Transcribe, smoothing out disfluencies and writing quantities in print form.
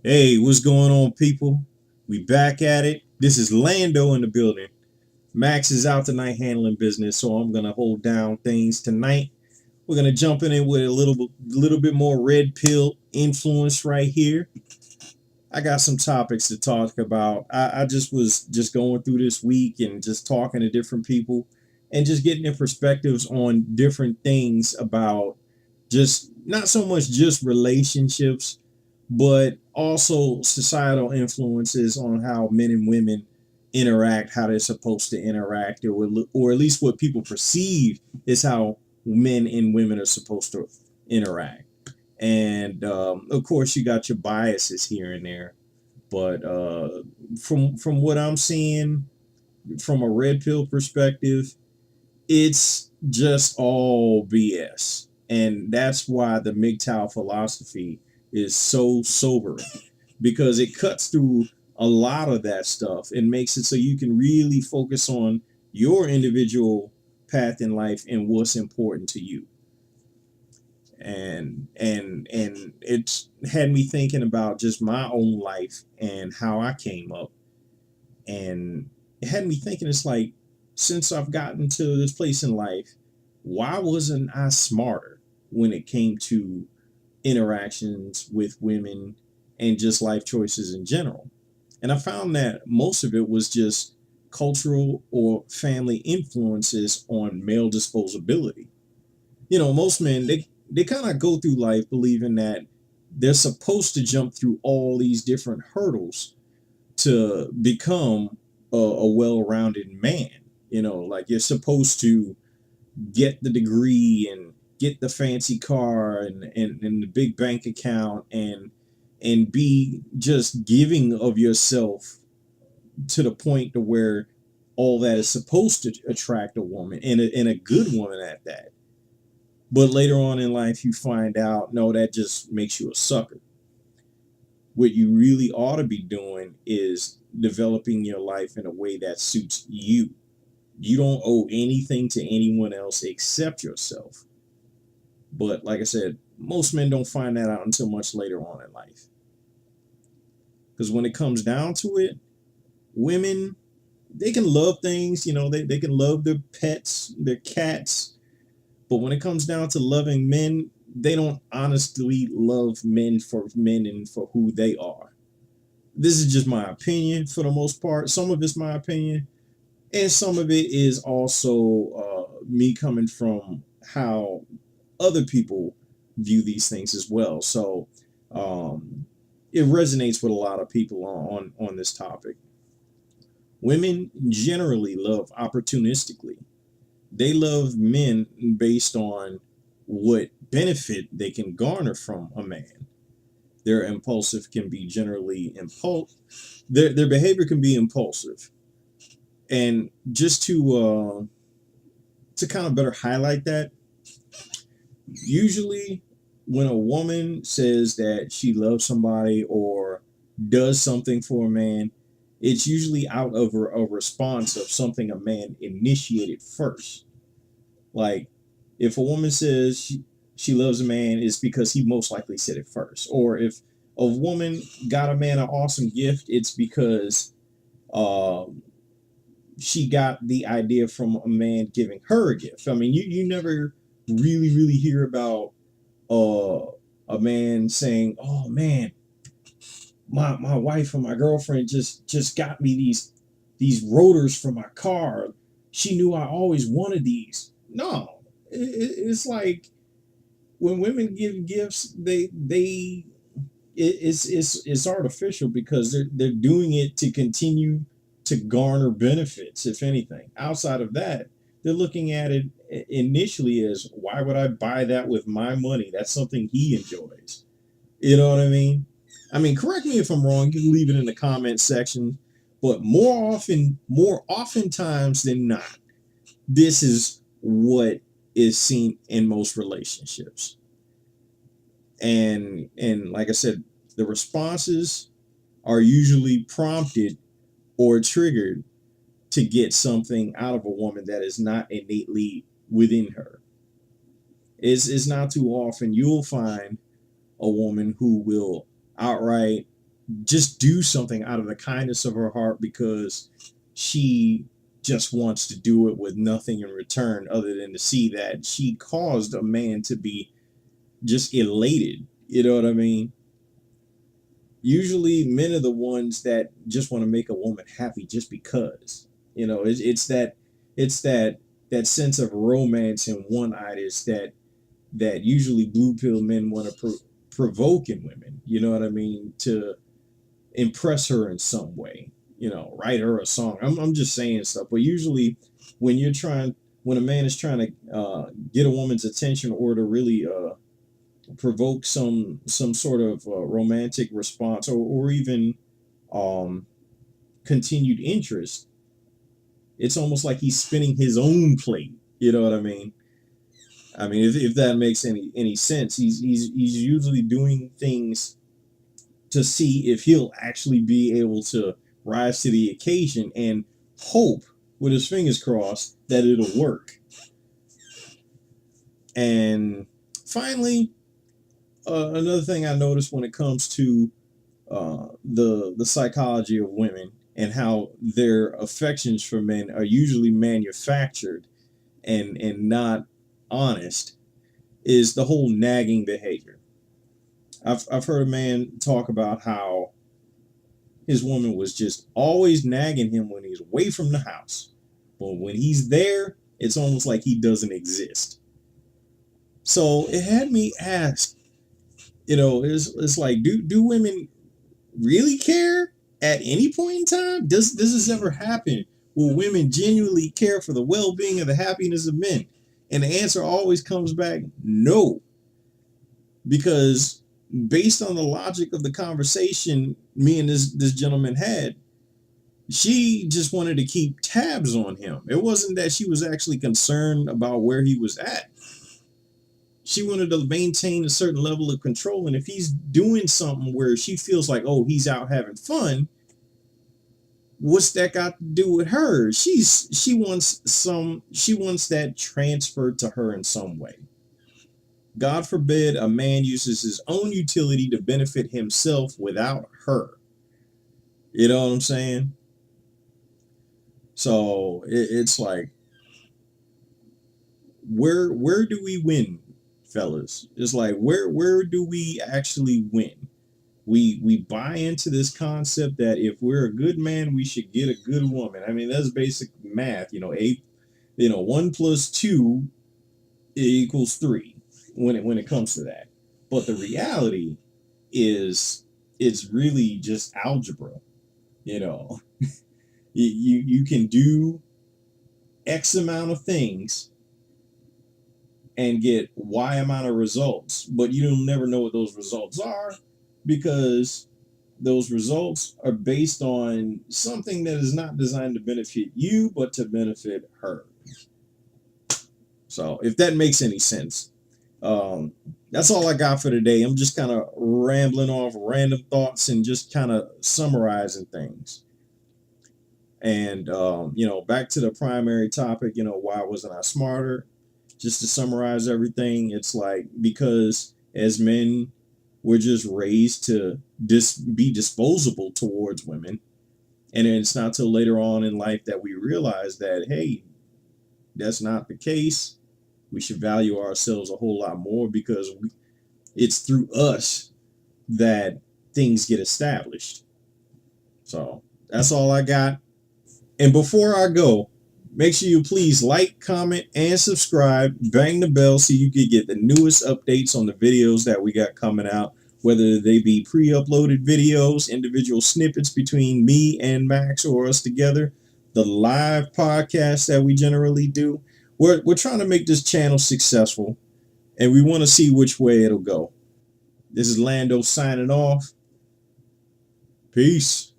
Hey, what's going on, people? We back at it. This is Lando in the building. Max is out tonight handling business, so I'm gonna hold down things tonight. We're gonna jump in with a little bit more red pill influence right here. I got some topics to talk about. I just was just going through this week and just talking to different people and just getting their perspectives on different things about just not so much just relationships, but also societal influences on how men and women interact, how they're supposed to interact, or at least what people perceive is how men and women are supposed to interact. And of course, you got your biases here and there, but from what I'm seeing from a red pill perspective, it's just all BS. And that's why the MGTOW philosophy is so sobering because it cuts through a lot of that stuff and makes it so you can really focus on your individual path in life and what's important to you. And it's had me thinking about just my own life and how I came up, and it had me thinking, it's like, since I've gotten to this place in life, why wasn't I smarter when it came to interactions with women and just life choices in general? And I found that most of it was just cultural or family influences on male disposability. Most men, they kind of go through life believing that they're supposed to jump through all these different hurdles to become a well-rounded man. Like you're supposed to get the degree and get the fancy car and the big bank account and be just giving of yourself to the point to where all that is supposed to attract a woman, and a good woman at that. But later on in life, you find out, no, that just makes you a sucker. What you really ought to be doing is developing your life in a way that suits you. You don't owe anything to anyone else except yourself. But like I said, most men don't find that out until much later on in life. Because when it comes down to it, women, they can love things, they can love their pets, their cats. But when it comes down to loving men, they don't honestly love men and for who they are. This is just my opinion for the most part. Some of it's my opinion, and some of it is also me coming from how other people view these things as well. So um, it resonates with a lot of people on this topic. Women generally love opportunistically. They love men based on what benefit they can garner from a man. Their impulsive can be generally their behavior can be impulsive. And just to kind of better highlight that, usually when a woman says that she loves somebody or does something for a man, it's usually out of a response of something a man initiated first. Like, if a woman says she loves a man, it's because he most likely said it first. Or if a woman got a man an awesome gift, it's because um, she got the idea from a man giving her a gift. I mean, you never really hear about uh, a man saying, "Oh man, my wife or my girlfriend just got me these rotors for my car. She knew I always wanted these." No, it's like when women give gifts, it's artificial because they're doing it to continue to garner benefits. If anything, outside of that, they're looking at it initially as, why would I buy that with my money? That's something he enjoys. You know what I mean? I mean, correct me if I'm wrong. You can leave it in the comment section. But more oftentimes than not, this is what is seen in most relationships. And like I said, the responses are usually prompted or triggered to get something out of a woman that is not innately within her. It's not too often you'll find a woman who will outright just do something out of the kindness of her heart because she just wants to do it with nothing in return other than to see that she caused a man to be just elated. You know what I mean? Usually men are the ones that just want to make a woman happy just because. It's that sense of romance and one-itis that usually blue pill men want to provoke in women. You know what I mean? To impress her in some way. Write her a song. I'm just saying stuff. But usually, when you're trying, when a man is trying to get a woman's attention or to really provoke some sort of romantic response or even um, continued interest, it's almost like he's spinning his own plate. You know what I mean? I mean, if that makes any sense, he's usually doing things to see if he'll actually be able to rise to the occasion and hope with his fingers crossed that it'll work. And finally, another thing I noticed when it comes to the psychology of women and how their affections for men are usually manufactured and not honest is the whole nagging behavior. I've heard a man talk about how his woman was just always nagging him when he's away from the house. But when he's there, it's almost like he doesn't exist. So it had me ask, it's like, do women really care at any point in time? Does this ever happen? Will women genuinely care for the well-being or the happiness of men? And the answer always comes back no. Because based on the logic of the conversation me and this gentleman had, she just wanted to keep tabs on him. It wasn't that she was actually concerned about where he was at. She wanted to maintain a certain level of control. And if he's doing something where she feels like, oh, he's out having fun, what's that got to do with her? She wants that transferred to her in some way. God forbid a man uses his own utility to benefit himself without her. You know what I'm saying? So it's like, where do we win, fellas? It's like, where do we actually win? We buy into this concept that if we're a good man, we should get a good woman. I mean, that's basic math. 1 plus 2 equals 3 when it comes to that. But the reality is, it's really just algebra. You know, you can do X amount of things and get Y amount of results, but you'll never know what those results are because those results are based on something that is not designed to benefit you, but to benefit her. So, if that makes any sense, that's all I got for today. I'm just kind of rambling off random thoughts and just kind of summarizing things. And, back to the primary topic, why wasn't I smarter? Just to summarize everything, it's like, because as men, we're just raised to be disposable towards women. And it's not till later on in life that we realize that, hey, that's not the case. We should value ourselves a whole lot more because it's through us that things get established. So that's all I got. And before I go, make sure you please like, comment, and subscribe. Bang the bell so you can get the newest updates on the videos that we got coming out, whether they be pre-uploaded videos, individual snippets between me and Max or us together, the live podcast that we generally do. We're trying to make this channel successful, and we want to see which way it'll go. This is Lando signing off. Peace.